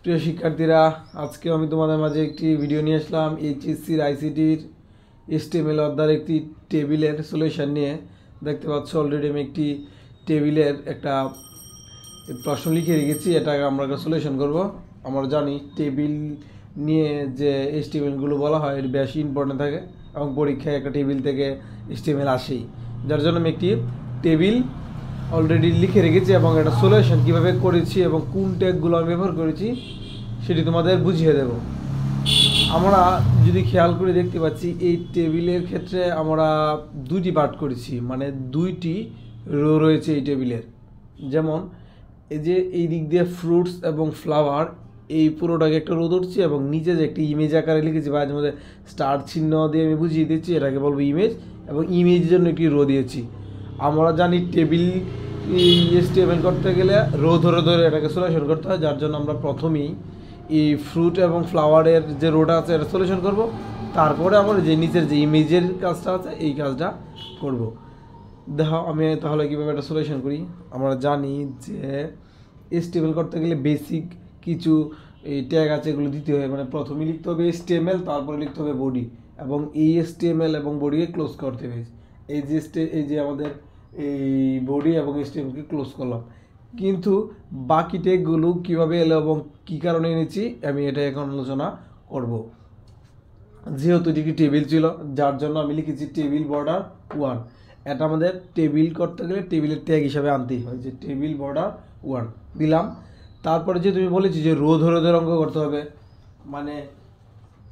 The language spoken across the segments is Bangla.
প্রিয় শিক্ষার্থীরা, আজকে আমি তোমাদের মাঝে একটি ভিডিও নিয়ে আসলাম এইচএসসির আইসিটির এসটিএমএল অধ্যায়ের একটি টেবিলের সলিউশন নিয়ে। দেখতে পাচ্ছ অলরেডি আমি একটি টেবিলের একটা প্রশ্ন লিখে রেখেছি, এটাকে আমরা সলিউশন করব। আমরা জানি টেবিল নিয়ে যে এসটিএমএলগুলো বলা হয় এর বেশি ইম্পর্টেন্ট থাকে এবং পরীক্ষায় একটা টেবিল থেকে এসটিএমএল আসেই, যার জন্য আমি একটি টেবিল অলরেডি লিখে রেখেছি এবং এটা সলিউশন কীভাবে করেছি এবং কোন ট্যাগগুলো আমি ব্যবহার করেছি সেটি তোমাদের বুঝিয়ে দেব। আমরা যদি খেয়াল করে দেখতে পাচ্ছি এই টেবিলের ক্ষেত্রে আমরা দুইটি পার্ট করেছি, মানে দুইটি রো রয়েছে এই টেবিলের। যেমন এই যে এই দিক দিয়ে ফ্রুটস এবং ফ্লাওয়ার, এই পুরোটাকে একটা রো ধরছি এবং নিচে যে একটি ইমেজ আকারে লিখেছি বা এর মধ্যে স্টার চিহ্ন দিয়ে আমি বুঝিয়ে দিচ্ছি, এটাকে বলবো ইমেজ, এবং ইমেজের জন্য একটি রো দিয়েছি। আমরা জানি টেবিল এসটিএমএল করতে গেলে রো ধরে ধরে এটাকে সলিউশন করতে হয়, যার জন্য আমরা প্রথমেই এই ফ্রুট এবং ফ্লাওয়ারের যে রোটা আছে এটা সলিউশন করব, তারপরে আমরা যে নিচের যে ইমেজের কাজটা আছে এই কাজটা করব। দেখো আমি তাহলে কীভাবে এটা সলিউশন করি। আমরা জানি যে এসটিএমএল করতে গেলে বেসিক কিছু এই ট্যাগ আছে, এগুলো দিতে হয়। মানে প্রথমে লিখতে হবে এসটিএমএল, তারপরে লিখতে হবে বডি, এবং এই এসটিএমএল এবং বডিকে ক্লোজ করতে হবে। এই যে আমাদের এই বডি এবং এসটিএমএলকে ক্লোজ করলাম, কিন্তু বাকি ট্যাগগুলো কীভাবে এলো এবং কী কারণে এনেছি আমি এটা এখন আলোচনা করব। যেহেতু এটি একটি টেবিল ছিল, যার জন্য আমি লিখেছি টেবিল বর্ডার 1। এটা আমাদের টেবিল করতে গেলে টেবিলের ট্যাগ হিসাবে আনতেই হয়, যে টেবিল বর্ডার 1 দিলাম। তারপরে যে তুমি বলেছি যে রো ধরে ধরে অঙ্ক করতে হবে, মানে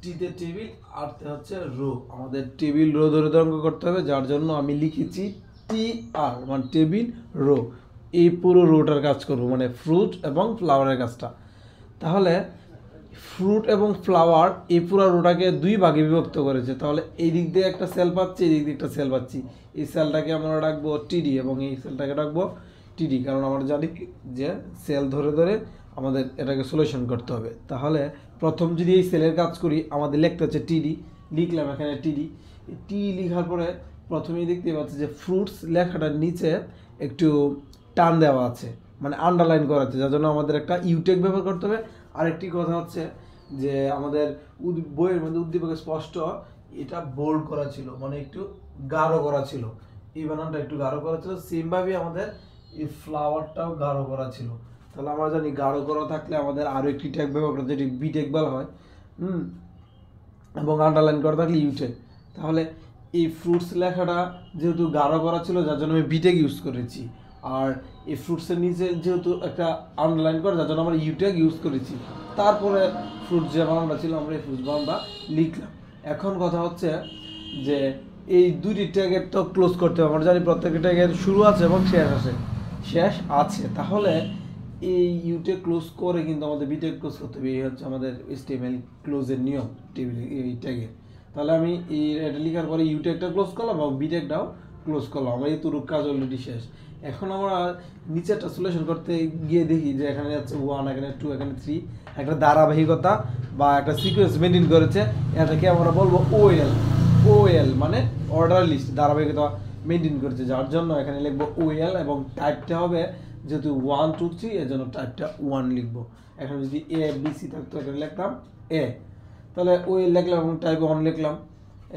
টিতে টেবিল আরতে হচ্ছে রো, আমাদের টেবিল রো ধরে ধরে অঙ্ক করতে হবে, যার জন্য আমি লিখেছি টি আর, মানে টেবিল রো। এই পুরো রোটার কাজ করব, মানে ফ্রুট এবং ফ্লাওয়ারের কাজটা। তাহলে ফ্রুট এবং ফ্লাওয়ার এই পুরো রোটাকে দুই ভাগে বিভক্ত করেছে। তাহলে এই দিক দিয়ে একটা সেল পাচ্ছি, এই দিক দিয়ে একটা সেল পাচ্ছি। এই সেলটাকে আমরা রাখবো টিডি এবং এই সেলটাকে রাখবো টিডি, কারণ আমরা জানি যে সেল ধরে ধরে আমাদের এটাকে সলিউশন করতে হবে। তাহলে প্রথম যদি এই সেলের কাজ করি, আমাদের লিখতে হচ্ছে টিডি, লিখলাম এখানে টিডি। টি লেখার পরে প্রথমেই দেখতে পাচ্ছি যে ফ্রুটস লেখাটার নিচে একটু টান দেওয়া আছে, মানে আন্ডারলাইন করা আছে, যার জন্য আমাদের একটা ইউটেক ব্যবহার করতে হবে। আরেকটি কথা হচ্ছে যে আমাদের বইয়ের মধ্যে উদ্দীপকে স্পষ্ট এটা বোল্ড করা ছিল, মানে একটু গাঢ় করা ছিল, এই বানানটা একটু গাঢ় করা ছিল। সেমভাবে আমাদের এই ফ্লাওয়ারটাও গাঢ় করা ছিল। তাহলে আমরা জানি গাঢ় করা থাকলে আমাদের আরও একটি ট্যাগ ব্যবহার করতে, যেটি বি ট্যাগ বলা হয়, এবং আন্ডারলাইন করা থাকলে ইউটেক। তাহলে এই ফ্রুটস লেখাটা যেহেতু গাঢ় করা ছিল, যার জন্য আমি বিটেক ইউজ করেছি। আর এই ফ্রুটসের নিচে যেহেতু একটা আন্ডারলাইন করে, যার জন্য আমরা ইউটেক ইউজ করেছি। তারপরে ফ্রুটস যে বানানটা ছিল আমরা এই ফ্রুটস বানানটা লিখলাম। এখন কথা হচ্ছে যে এই দুইটি ট্যাগের তো ক্লোজ করতে হবে। আমরা জানি প্রত্যেকটা ট্যাগের শুরু আছে এবং শেষ আছে। তাহলে এই ইউটেক ক্লোজ করে কিন্তু আমাদের বিটেক ক্লোজ করতে হবে। এই হচ্ছে আমাদের এসটিএমএল ক্লোজের নিয়ম টেবিল এই ট্যাগের। তাহলে আমি এই এটা লেখার পরে ইউটেকটা ক্লোজ করলাম এবং বিটেকটাও ক্লোজ করলাম। আমার এই তুরুক কাজ অলরেডি শেষ। এখন আমরা নিচেরটা সলিউশন করতে গিয়ে দেখি যে এখানে যাচ্ছে 1, এখানে 2, এখানে 3, একটা ধারাবাহিকতা বা একটা সিকোয়েন্স মেনটেন করেছে। এটাকে আমরা বলবো ওএল, মানে অর্ডার লিস্ট, ধারাবাহিকতা মেনটেন করেছে, যার জন্য এখানে লিখবো ওএল এবং টাইপটা হবে যেহেতু 1, 2, 3, এর জন্য টাইপটা 1 লিখবো। এখন যদি এ বি সি থাকতো এখানে লিখতাম এ, তাহলে ওএল লিখলাম এবং টাইপ 1 লিখলাম।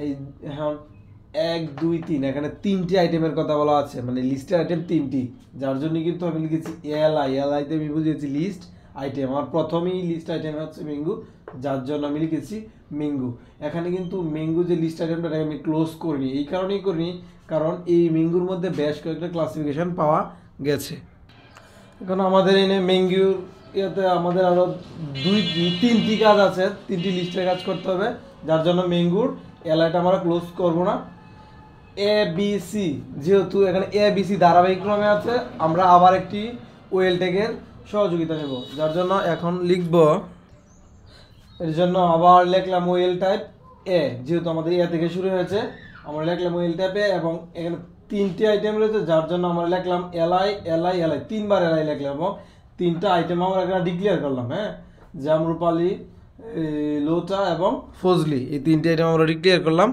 এই এখন 1, 2, 3, এখানে 3টি আইটেমের কথা বলা আছে, মানে লিস্টের আইটেম 3টি, যার জন্য কিন্তু আমি লিখেছি এলআইতে আমি বুঝিয়েছি লিস্ট আইটেম। আমার প্রথমেই লিস্ট আইটেম হচ্ছে ম্যাঙ্গো, যার জন্য আমি লিখেছি ম্যাঙ্গো। এখানে কিন্তু ম্যাঙ্গো যে লিস্ট আইটেমটা আমি ক্লোজ করিনি, এই কারণেই করিনি কারণ এই ম্যাঙ্গোর মধ্যে বেশ কয়েকটা ক্লাসিফিকেশন পাওয়া গেছে। এখন আমাদের এনে ম্যাঙ্গোর ইয়াতে আমাদের আরও 3টি কাজ আছে, 3টি লিস্টের কাজ করতে হবে, যার জন্য ম্যাঙ্গোর এলআইটা আমরা ক্লোজ করব না। এ বি সি, যেহেতু এখানে এ বি সি ধারাবাহিক ক্রমে আছে, আমরা আবার একটি ওয়েল ট্যাগের সহযোগিতা নেব, যার জন্য এখন লিখব, এর জন্য আবার লিখলাম ওয়েল টাইপ এ, যেহেতু আমাদের এ থেকে শুরু হয়েছে আমরা লিখলাম ওয়েল টাইপ এ, এবং এখানে 3টি আইটেম রয়েছে, যার জন্য আমরা লিখলাম এলআই 3বার এলআই লিখলাম এবং 3টা আইটেম আমরা এখানে ডিক্লেয়ার করলাম। জামরুপালি, লোটা এবং ফজলি, এই 3টি আইটেম আমরা ডিক্লেয়ার করলাম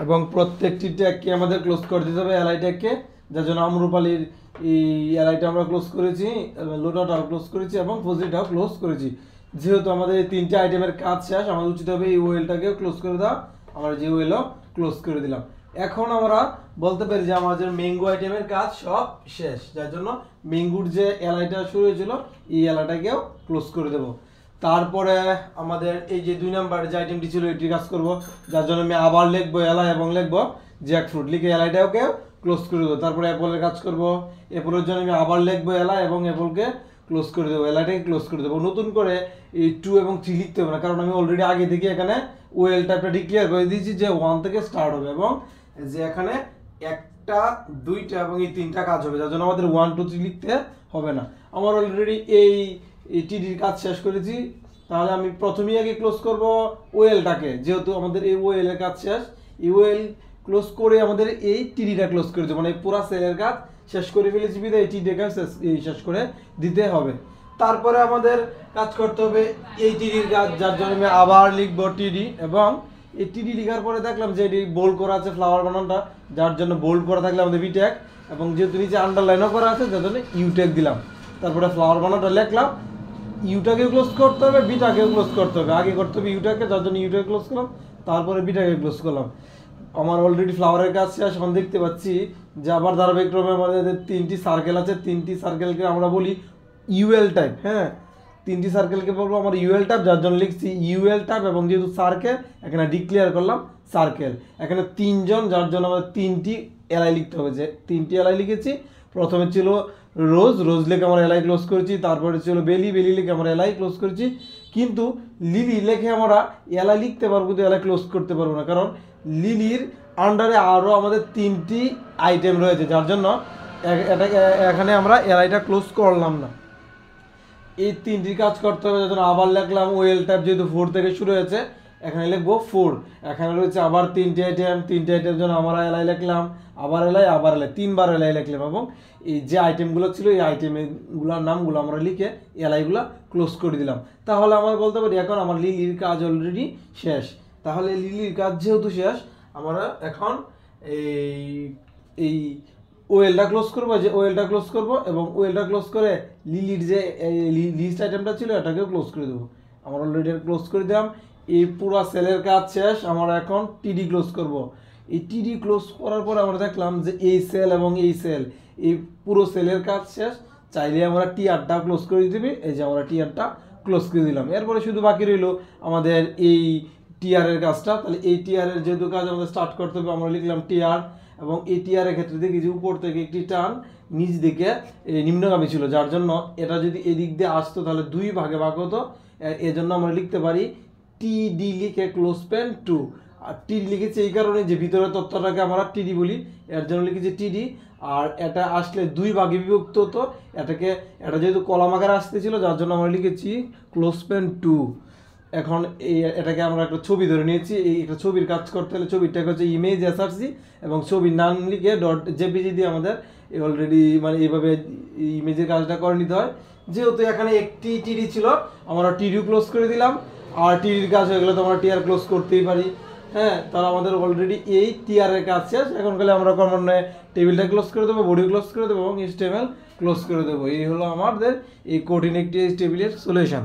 এবং প্রত্যেকটি ট্যাগকে আমাদের ক্লোজ করে দিতে হবে এলআই ট্যাগকে, যার জন্য আমরুপালির এই এলআইটা আমরা ক্লোজ করেছি, লোটাটাও ক্লোজ করেছি এবং ফজলিটাও ক্লোজ করেছি। যেহেতু আমাদের এই তিনটে আইটেমের কাজ শেষ, আমাদের উচিত হবে এই ওয়েলটাকেও ক্লোজ করে দেওয়া। আমরা যে ওয়েলও ক্লোজ করে দিলাম। এখন আমরা বলতে পারি যে আমাদের ম্যাঙ্গো আইটেমের কাজ সব শেষ, যার জন্য ম্যাঙ্গুর যে এলাইটা শুরু হয়েছিল এই এলাটাকেও ক্লোজ করে দেব। তারপরে আমাদের এই যে 2 নাম্বার যে আইটেমটি ছিল এটি কাজ করব, যার জন্য আমি আবার লিখবো এলা এবং লিখবো জ্যাকফ্রুট, লিখে এলাইটাকেও ক্লোজ করে দেবো। তারপরে অ্যাপলের কাজ করব, অ্যাপলের জন্য আমি আবার লিখবো এলা এবং অ্যাপলকে ক্লোজ করে দেবো, এলাটাকে ক্লোজ করে দেবো। নতুন করে এই 2 এবং 3 লিখতে হবে না, কারণ আমি অলরেডি আগে থেকে এখানে ওয়েল টাইপটা ডিক্লেয়ার করে দিয়েছি যে 1 থেকে স্টার্ট হবে এবং যে এখানে 1টা 2টা এবং এই 3টা কাজ হবে, যার জন্য আমাদের 1 2 3 লিখতে হবে না। আমার অলরেডি এই টিডির কাজ শেষ করেছি। তাহলে আমি প্রথমেই আগে ক্লোজ করব ওয়েলটাকে, যেহেতু আমাদের এই ওয়েলের কাজ শেষ। এই ওয়েল ক্লোজ করে আমাদের এই টিডিটা ক্লোজ করে দেবো, মানে পুরো সেলের কাজ শেষ করে ফেলেছি বিধায় এই টিডিটা শেষ করে দিতে হবে। তারপরে আমাদের কাজ করতে হবে এই টিডির কাজ, যার জন্য আমি আবার লিখবো টিডি এবং এই টিডি লিখার পরে দেখলাম যে এটি বোল্ড করা আছে ফ্লাওয়ার বানানটা, যার জন্য বোল্ড করা থাকলে আমাদের বিট্যাগ, এবং যেহেতু নিচে আন্ডারলাইনও করা আছে যার জন্য ইউট্যাগ দিলাম। তারপরে ফ্লাওয়ার বানানটা লিখলাম, ইউটাকেও ক্লোজ করতে হবে, বিটাকেও ক্লোজ করতে হবে। আগে করতে হবে ইউটাকে, যার জন্য ইউটাকে ক্লোজ করলাম, তারপরে বিটাকে ক্লোজ করলাম। আমার অলরেডি ফ্লাওয়ারের কাজ শেষ। এখন দেখতে পাচ্ছি যে আবার ধারাবাহিকক্রমে আমাদের 3টি সার্কেল আছে, 3টি সার্কেলকে আমরা বলি ইউএল টাইপ। হ্যাঁ, 3টি সার্কেলকে বলবো আমার ইউএল টাইপ, যার জন্য লিখছি ইউএল টাইপ এবং যেহেতু সার্কেল এখানে ডিক্লেয়ার করলাম সার্কেল। এখানে 3 জন, যার জন্য আমাদের 3টি এলআই লিখতে হবে, যে 3টি এলআই লিখেছি। প্রথমে ছিল রোজ, রোজ লিখে আমরা এলআই ক্লোজ করেছি। তারপরে ছিল বেলি, বেলি লিখে আমরা এলআই ক্লোজ করেছি। কিন্তু লিলি লিখে আমরা এলআই লিখতে পারবো কিন্তু এলআই ক্লোজ করতে পারবো না, কারণ লিলির আন্ডারে আরও আমাদের 3টি আইটেম রয়েছে, যার জন্য এটাকে এখানে আমরা এলআইটা ক্লোজ করলাম না। এই 3টি কাজ করতে হবে, যার জন্য আবার লিখলাম ওয়েল টাইপ, যেহেতু 4 থেকে শুরু হয়েছে এখানে লিখবো 4। এখানে রয়েছে আবার 3টি আইটেম, 3টি আইটেমের জন্য আমরা এলআই লিখলাম, আবার এলআই, আবার এলআই, 3বার এলআই লিখলাম এবং এই যে আইটেমগুলো ছিল এই আইটেমগুলোর নামগুলো আমরা লিখে এলআইগুলো ক্লোজ করে দিলাম। তাহলে আমরা বলতে পারি এখন আমার লিলির কাজ অলরেডি শেষ। তাহলে লিলির কাজ যেহেতু শেষ, আমরা এখন এই ওয়েলটা ক্লোজ করবো, যে ওয়েলটা ক্লোজ করবো এবং ওয়েলটা ক্লোজ করে লিলির যে লিস্ট আইটেমটা ছিল এটাকেও ক্লোজ করে দেবো। আমরা অলরেডি ক্লোজ করে দিলাম। এই পুরো সেলের কাজ শেষ। আমরা এখন টিডি ক্লোজ করব। এই টিডি ক্লোজ করার পর আমরা দেখলাম যে এই সেল এবং এই সেল, এই পুরো সেলের কাজ শেষ। চাইলে আমরা টিআরটা ক্লোজ করে দিবি, এই যে আমরা টিআরটা ক্লোজ করে দিলাম। এরপরে শুধু বাকি রইল আমাদের এই টিআরের কাজটা। তাহলে এই টিআরের যেহেতু কাজ আমাদের স্টার্ট করতে হবে, আমরা লিখলাম টিআর এবং এই টিআরের ক্ষেত্রে দেখি যে উপর থেকে একটি টান নিচ দিকে নিম্নগামী ছিল, যার জন্য এটা যদি এদিক দিয়ে আসতো তাহলে 2 ভাগে ভাগ হতো। এর জন্য আমরা লিখতে পারি টিডি লিখে ক্লোজ পেন 2। আর টিডি লিখেছি এই কারণে যে ভিতরের তথ্যটাকে আমরা টিডি বলি, এর জন্য লিখেছি টিডি। আর এটা আসলে 2 ভাগে বিভক্ত হতো, এটা যেহেতু কলাম আকারে আসতেছিল যার জন্য আমরা লিখেছি ক্লোজ পেন 2। এখন এটাকে আমরা একটা ছবি ধরে নিয়েছি। এই একটা ছবির কাজ করতে হলে ছবিটাকে হচ্ছে ইমেজ এসআরসি এবং ছবির নাম লিখে .jpg দিয়ে আমাদের অলরেডি মানে এইভাবে ইমেজের কাজটা করে নিতে হয়। যেহেতু এখানে একটি টিডি ছিল, আমরা টিডিও ক্লোজ করে দিলাম। আর টিডির কাজ হয়ে গেলে তো আমরা টিআর ক্লোজ করতেই পারি। হ্যাঁ, তাহলে আমাদের অলরেডি এই টিআরের কাজ শেষ। এখন গেলে আমরা ক্রমান্বয়ে টেবিলটা ক্লোজ করে দেবো, বডি ক্লোজ করে দেবো এবং HTML ক্লোজ করে দেবো। এই হলো আমাদের এই কঠিন একটি টেবিলের সলিউশন।